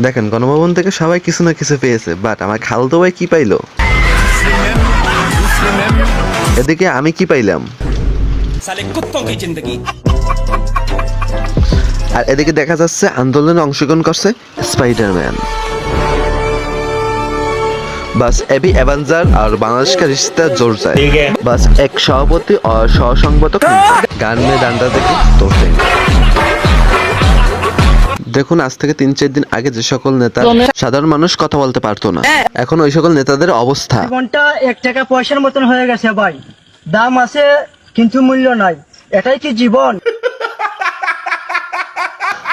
দেখেন গণভবন থেকে সবাই কিছু না কিছু পেয়েছে, বাট আমার খালতো ভাই কি পাইলো? এদিকে আমি কি পাইলাম? আর এদিকে দেখা যাচ্ছে আন্দোলনে অংশগ্রহণ করছে স্পাইডারম্যান। बस अभी एवेंजर और बांग्लादेश का रिश्ता जोड़ जाए, बस एक सभापति और सहसंगठक गान में डांडा देके तोड़ देंगे। দেখুন আজ থেকে 3-4 দিন আগে যে সকল নেতা সাধারণ মানুষ কথা বলতে পারতো না, এখন ওই সকল নেতাদের অবস্থা। জীবনটা 1 টাকা পয়সার মতন হয়ে গেছে ভাই, দাম আছে কিন্তু মূল্য নাই, এটাই কি জীবন?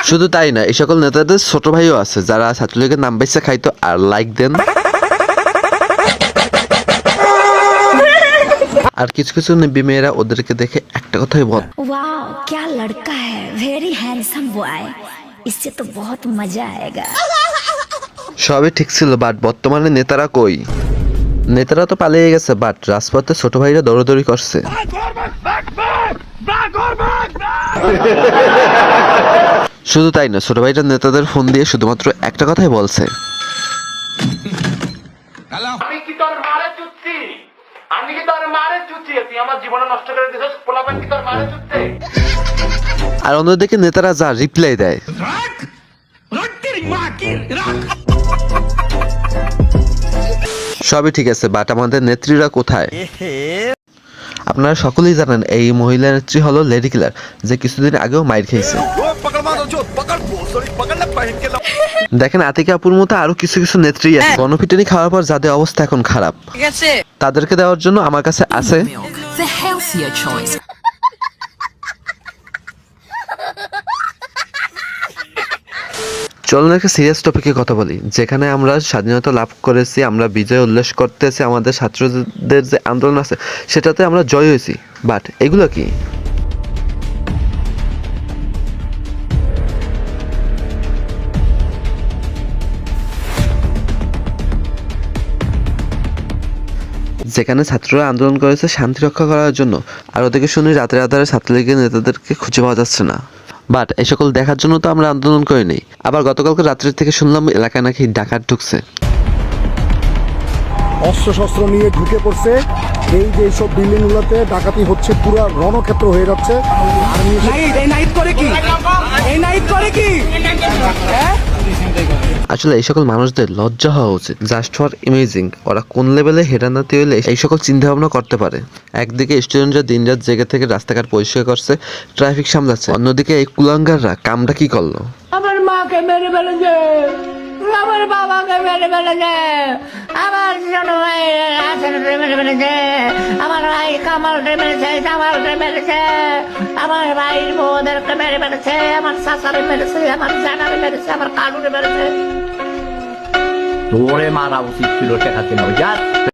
শুধু তাই না, এই সকল নেতাদের ছোট ভাইও আছে যারা ছাত্রলীগের নাম বেচে খাইতো আর লাইক দেন। আর কিছু কিছু নেবি মেয়েরা ওদেরকে দেখে একটা কথাই বল, वाओ क्या लड़का है, वेरी हैंडसम बॉय, इससे तो बहुत मजा आएगा। সবই ঠিক ছিল, বাট বর্তমানে নেতারা কই? নেতারা তো পালিয়ে গেছে, বাট রাজপথে ছোট ভাইরা দৌড়াদৌড়ি করছে। শুধু তাই না, ছোট ভাইরা নেতাদের ফোন দিয়ে শুধুমাত্র একটা কথাই বলছে, আমি কি তোর মারে চুচ্ছি? আমি কি তোর মারে চুচ্ছি? তুই আমার জীবন নষ্ট করে দিছিস, পোলাপান কি তোর মারে চুচ্ছে? আর অন্যদিকে নেতারা যা রিপ্লাই দেয়, সবই ঠিক আছে, বাট আমাদের নেত্রীরা কোথায়? আপনারা সকলেই জানেন এই মহিলা নেত্রী হলো লেডি কিলার, যে কিছুদিন আগেও মাইর খেয়েছে। দেখেন আতিকা আপুর মতো আরো কিছু কিছু নেত্রী আছে, গণপিটুনি খাওয়ার পর যাদের অবস্থা এখন খারাপ, তাদেরকে দেওয়ার জন্য আমার কাছে আছে The healthier choice. চলুন একটা সিরিয়াস টপিকে কথা বলি, যেখানে আমরা স্বাধীনতা লাভ করেছি, আমরা বিজয় উল্লাস করতেছি, আমাদের ছাত্রদের যে আন্দোলন আছে সেটাতে আমরা জয় হয়েছি, বাট এগুলো কি? যেখানে ছাত্ররা আন্দোলন করেছে শান্তি রক্ষা করার জন্য, আর ওদিকে শুনি রাতের আধারে ছাত্রলীগের নেতাদেরকে খুঁজে পাওয়া যাচ্ছে না, বাট এই সকল দেখার জন্য তো আমরা আন্দোলন করিনি। আবার গতকালকে রাত্রি থেকে শুনলাম এলাকায় নাকি ডাকাত ঢুকছে, অস্ত্র শস্ত্র নিয়ে ঢুকে পড়ছে। এই যে সব বিল্ডিং গুলোতে ডাকাতি হচ্ছে, পুরো রণক্ষেত্র হয়ে যাচ্ছে। আসলে এই সকল মানুষদের লজ্জা হওয়া উচিত, জাস্ট ফর ইমেজিং ওরা কোন লেভেলে হেডানাতে হইলে এই সকল চিন্তা ভাবনা করতে পারে। একদিকে স্টুডেন্টরা দিনরাত জেগে থেকে রাস্তাঘাট পরিষ্কার করছে, ট্রাফিক সামলাচ্ছে, অন্যদিকে এই কুলাঙ্গাররা কামটা কি করলো? আমার মাকে মেরে ফেলেছে, আমার বাবাকে মেরে ফেলেছে, আমার ছোট ভাই হাসানকে মেরে ফেলেছে, আমার ভাই কামালকে মেরেছে, জামালকে মেরেছে, আমার ভাইয়ের বউদেরকে মেরে ফেলেছে, আমার শাশুড়ি মেরেছে, আমার জানারে মেরেছে, আমার কালুরে মেরেছে। তোরে মারা উচিত ছিল শেখ হাসিনা।